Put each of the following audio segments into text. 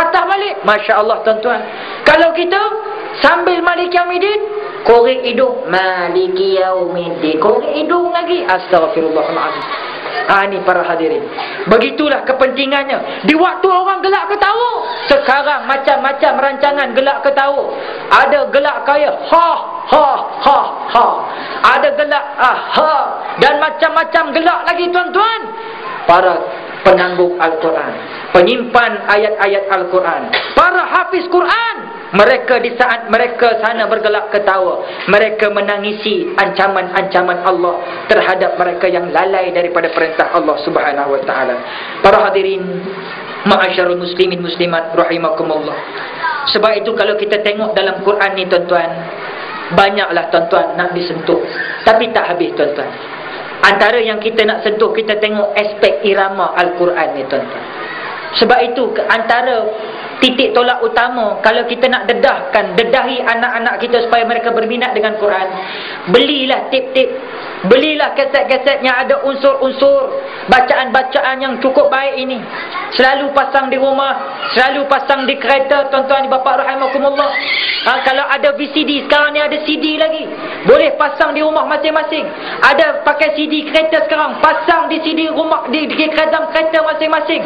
patah balik. Masya Allah tuan-tuan. Kalau kita sambil Maliki Yaumiddin, korek hidung, Maliki Yaumiddin, korek hidung lagi, astagfirullahaladzim. Ini para hadirin, begitulah kepentingannya. Di waktu orang gelak ketawa, sekarang macam-macam rancangan gelak ketawa. Ada gelak kaya ha ha ha ha, ada gelak ha, dan macam-macam gelak lagi tuan-tuan. Para penanggung Al-Quran, penyimpan ayat-ayat Al-Quran, para hafiz Quran, mereka di saat mereka sana bergelak ketawa, mereka menangisi ancaman-ancaman Allah terhadap mereka yang lalai daripada perintah Allah Subhanahu wa taala. Para hadirin, ma'asyarul muslimin muslimat rahimakumullah. Sebab itu kalau kita tengok dalam Quran ni tuan-tuan, banyaklah tuan-tuan nak disentuh, tapi tak habis tuan-tuan. Antara yang kita nak sentuh, kita tengok aspek irama Al-Quran ni tuan-tuan. Sebab itu antara titik tolak utama kalau kita nak dedahi anak-anak kita supaya mereka berminat dengan Quran, belilah tip-tip, belilah kaset-kaset yang ada unsur-unsur bacaan-bacaan yang cukup baik ini. Selalu pasang di rumah, selalu pasang di kereta tuan-tuan bapa rahimakumullah. Kalau ada VCD, sekarang ni ada CD lagi, boleh pasang di rumah masing-masing. Ada pakai CD kereta sekarang, pasang di CD rumah, di dalam kereta masing-masing.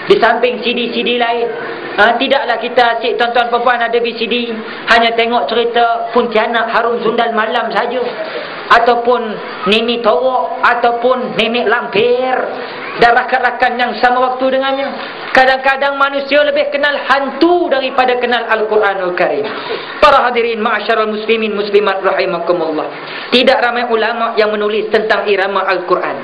Di samping CD-CD lain, tidaklah kita asyik tuan-tuan perempuan ada VCD hanya tengok cerita Pontianak Harum Sundal Malam saja, ataupun Nenek Torok, ataupun Nenek Lampir dan rakan-rakan yang sama waktu dengannya. Kadang-kadang manusia lebih kenal hantu daripada kenal Al-Quranul Karim. Para hadirin ma'asyarul muslimin muslimat rahimakumullah, tidak ramai ulama yang menulis tentang irama Al-Quran,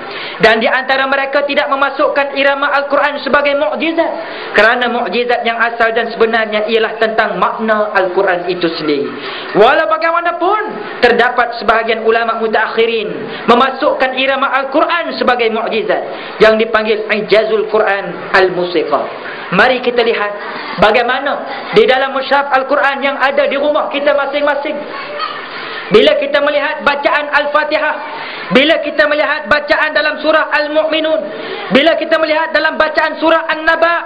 dan di antara mereka tidak memasukkan irama Al-Quran sebagai mukjizat, kerana mukjizat yang asal dan sebenarnya ialah tentang makna Al-Quran itu sendiri. Walau bagaimanapun, terdapat sebahagian ulama mutaakhirin memasukkan irama Al-Quran sebagai mukjizat yang dipanggil ijazul Quran al-musiqa. Mari kita lihat bagaimana di dalam mushaf Al-Quran yang ada di rumah kita masing-masing. Bila kita melihat bacaan Al-Fatihah, bila kita melihat bacaan dalam surah Al-Mu'minun, bila kita melihat dalam bacaan surah An-Naba,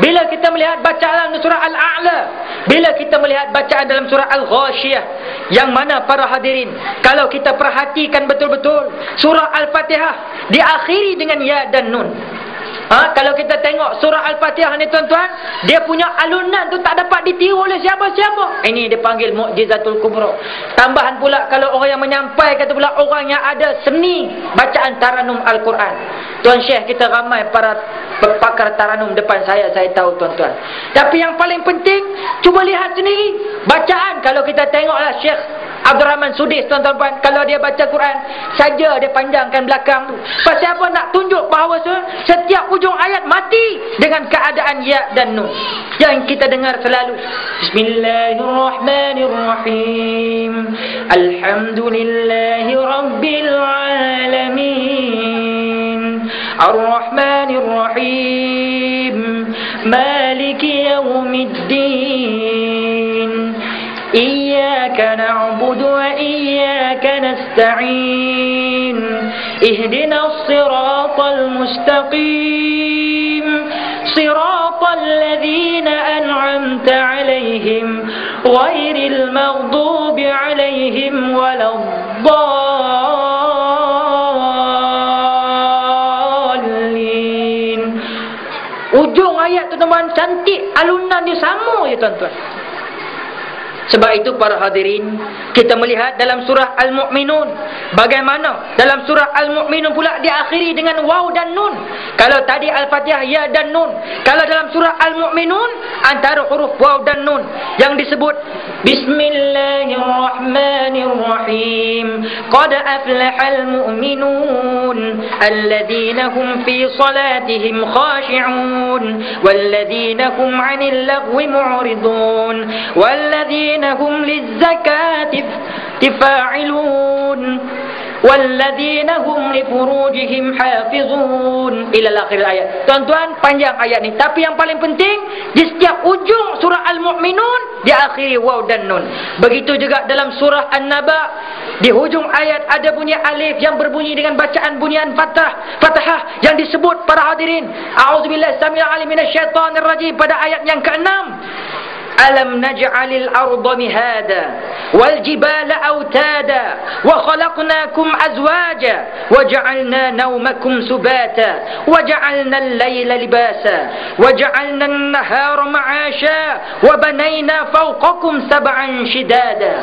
bila kita melihat bacaan dalam surah Al-A'la, bila kita melihat bacaan dalam surah Al-Ghashiyah, yang mana para hadirin, kalau kita perhatikan betul-betul, surah Al-Fatihah diakhiri dengan ya dan nun. Kalau kita tengok surah Al-Fatihah ni tuan-tuan, dia punya alunan tu tak dapat ditiru oleh siapa-siapa. Ini dipanggil mukjizatul kubra. Tambahan pula kalau orang yang menyampaikan tu pula orang yang ada seni bacaan taranum Al-Quran. Tuan Syekh kita ramai para pakar taranum depan saya tahu tuan-tuan. Tapi yang paling penting, cuba lihat sendiri bacaan. Kalau kita tengoklah Syekh Abdul Rahman Sudis tuan-tuan, kalau dia baca Quran saja dia panjangkan belakang tu. Pasal apa? Nak tunjuk bahawa setiap ujung ayat mati dengan keadaan ya dan nun yang kita dengar selalu. Bismillahirrahmanirrahim, Alhamdulillahi Rabbil Alamin, Ar-Rahmanirrahim, Maliki Yawmiddin, Iyyaka na'budu wa iyyaka nasta'in, Ihdinas siratal mustaqim, siratal ladzina an'amta 'alaihim, ghairil maghdubi 'alaihim waladdallin. Ujung ayat tu teman cantik, alunan dia sama je tuan-tuan. Sebab itu para hadirin, kita melihat dalam surah Al-Mu'minun, bagaimana dalam surah Al-Mu'minun pula diakhiri dengan waw dan nun. Kalau tadi Al-Fatihah ya dan nun, kalau dalam surah Al-Mu'minun antara huruf waw dan nun yang disebut Bismillahirrahmanirrahim, Qad aflahal mu'minun alladhina hum fi salatihim khashi'un walladhina hum 'anil lagwi mu'ridun walladhina hum lizzakati tifa'ilun walladzina hum li furujihim hafizun ila akhir ayat. Tuan-tuan, panjang ayat ni, tapi yang paling penting di setiap ujung surah Al-Mu'minun diakhiri waw dan nun. Begitu juga dalam surah An-Naba, di hujung ayat ada bunyi alif yang berbunyi dengan bacaan bunyian Fatahah yang disebut para hadirin. A'udzubillahi samil alim minasyaitonir rajim pada ayat yang ke-6. Alam naj'alil arda mihada wal jibala autada wa khalaqnakum azwaja wa ja'alna nawmakum subata wa ja'alna al-layla libasa wa ja'alna an-nahara ma'asha wa banayna fawqakum sab'an shidada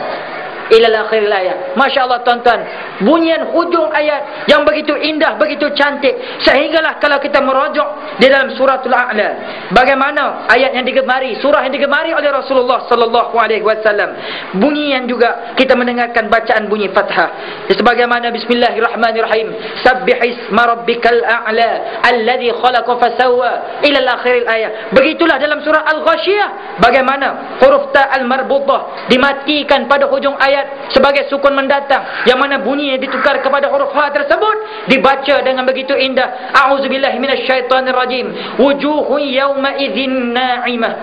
ila akhir ayat. Masya Allah tuan-tuan, bunyian hujung ayat yang begitu indah, begitu cantik, sehinggalah kalau kita merujuk di dalam suratul A'la, bagaimana ayat yang digemari, surah yang digemari oleh Rasulullah sallallahu alaihi wasallam, bunyian juga kita mendengarkan bacaan bunyi Fathah sebagaimana bismillahirrahmanirrahim, sabbih isma rabbikal a'la alladhi khalaqa fasawwa ila akhir ayat. Begitulah dalam surah Al-Ghasyiyah, bagaimana huruf ta al-marbutah dimatikan pada hujung ayat sebagai sukun mendatang, yang mana bunyinya ditukar kepada huruf ha tersebut dibaca dengan begitu indah. A'udzubillahi minasyaitonir rajim. Wujuhun yawma idzin na'imah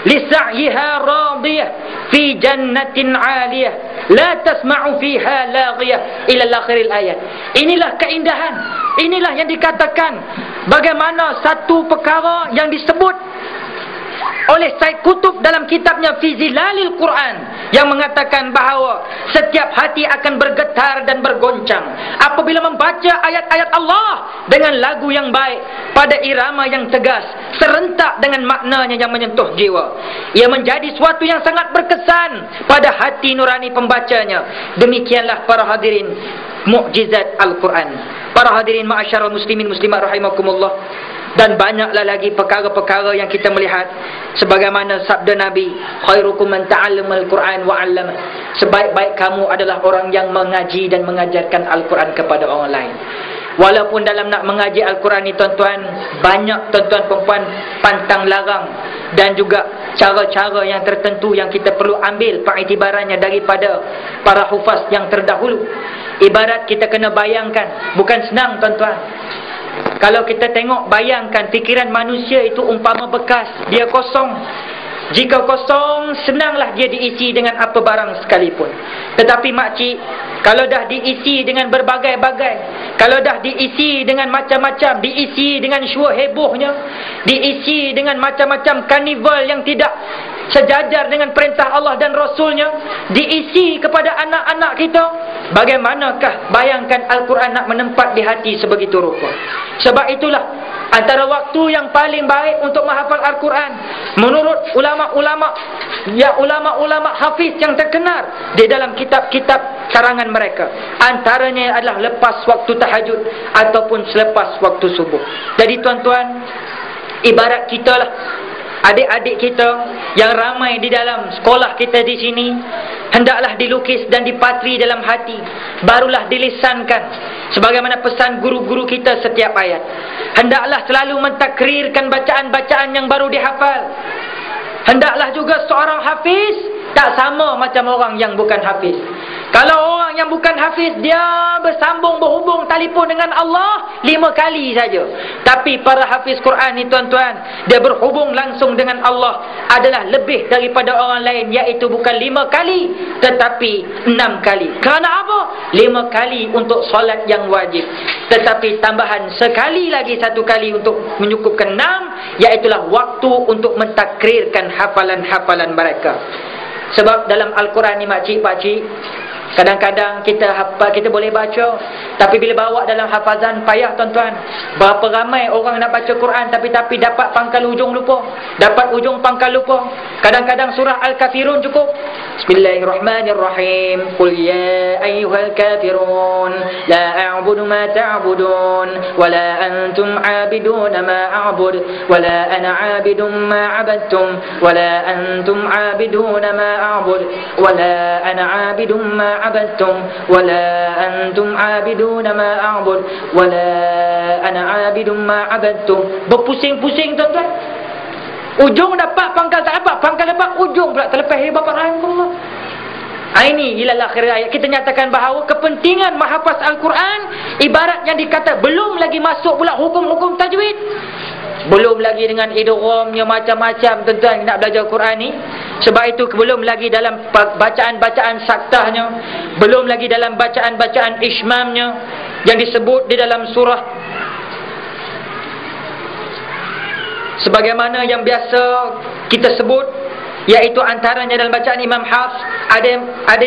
li sa'yiha radiyah fi jannatin 'aliyah la tasma'u fiha laghiyah ila akhir ayat. Inilah keindahan, inilah yang dikatakan bagaimana satu perkara yang disebut oleh Said Qutb dalam kitabnya Fi Zilalil Quran, yang mengatakan bahawa setiap hati akan bergetar dan bergoncang apabila membaca ayat-ayat Allah dengan lagu yang baik pada irama yang tegas serentak dengan maknanya yang menyentuh jiwa. Ia menjadi suatu yang sangat berkesan pada hati nurani pembacanya. Demikianlah para hadirin mukjizat Al-Quran. Para hadirin ma'asyiral muslimin muslimat rahimakumullah. Dan banyaklah lagi perkara-perkara yang kita melihat, sebagaimana sabda Nabi, khairukum man ta'allama al-Quran wa 'allama. Sebaik-baik kamu adalah orang yang mengaji dan mengajarkan Al-Quran kepada orang lain. Walaupun dalam nak mengaji Al-Quran ni tuan-tuan, banyak tuan-tuan perempuan pantang larang dan juga cara-cara yang tertentu yang kita perlu ambil pengiktibarannya daripada para hufaz yang terdahulu. Ibarat kita kena bayangkan, bukan senang tuan-tuan. Kalau kita tengok, bayangkan fikiran manusia itu umpama bekas, dia kosong. Jika kosong, senanglah dia diisi dengan apa barang sekalipun. Tetapi makcik, kalau dah diisi dengan berbagai-bagai, kalau dah diisi dengan macam-macam, diisi dengan syuah hebohnya, diisi dengan macam-macam karnival yang tidak sejajar dengan perintah Allah dan Rasulnya, diisi kepada anak-anak kita, bagaimanakah bayangkan Al-Quran nak menempat di hati sebegitu rupa. Sebab itulah antara waktu yang paling baik untuk menghafal Al-Quran menurut ulama-ulama, ya ulama-ulama hafiz yang terkenal di dalam kitab-kitab karangan mereka, antaranya adalah lepas waktu tahajud ataupun selepas waktu subuh. Jadi tuan-tuan, ibarat kita lah, adik-adik kita yang ramai di dalam sekolah kita di sini, hendaklah dilukis dan dipatri dalam hati, barulah dilisankan sebagaimana pesan guru-guru kita setiap ayat. Hendaklah selalu mentakrirkan bacaan-bacaan yang baru dihafal. Hendaklah juga seorang hafiz tak sama macam orang yang bukan hafiz. Kalau orang yang bukan hafiz, dia berhubung telefon dengan Allah 5 kali saja. Tapi para hafiz Quran ni tuan-tuan, dia berhubung langsung dengan Allah adalah lebih daripada orang lain, iaitu bukan 5 kali tetapi 6 kali. Kerana apa? 5 kali untuk solat yang wajib, tetapi tambahan sekali lagi, 1 kali untuk menyukupkan 6, iaitulah waktu untuk mentakrirkan hafalan-hafalan mereka. Sebab dalam Al-Quran ni makcik-pakcik, kadang-kadang kita boleh baca, tapi bila bawa dalam hafazan payah tuan-tuan. Berapa ramai orang nak baca Quran tapi dapat pangkal ujung lupa, dapat ujung pangkal lupa. Kadang-kadang surah Al-Kafirun cukup. Bismillahirrahmanirrahim. Qul ya ayyuhal kafirun la a'budu ma ta'budun wa la antum 'abidun ma a'bud wa la ana 'abidun ma 'abadtum wa la antum 'abidun ma a'bud wa la ana 'abidun ma عبدتم ولا أنتم عابدون ما أعبد ولا أنا عابد ما عبدتم. Berpusing-pusing tuan-tuan. Ujung dapat, pangkal tak dapat, pangkal dapat, ujung pula terlepas. Bapak rahimahullah. Ini ialah akhir ayat. Kita nyatakan bahawa kepentingan menghafaz Al-Quran ibarat yang dikata belum lagi masuk pula hukum-hukum tajwid. Belum lagi dengan idghamnya macam-macam tuan-tuan nak belajar Quran ni. Sebab itu belum lagi dalam bacaan-bacaan saktahnya, belum lagi dalam bacaan-bacaan ismamnya yang disebut di dalam surah. Sebagaimana yang biasa kita sebut, iaitu antaranya dalam bacaan Imam Hafs ada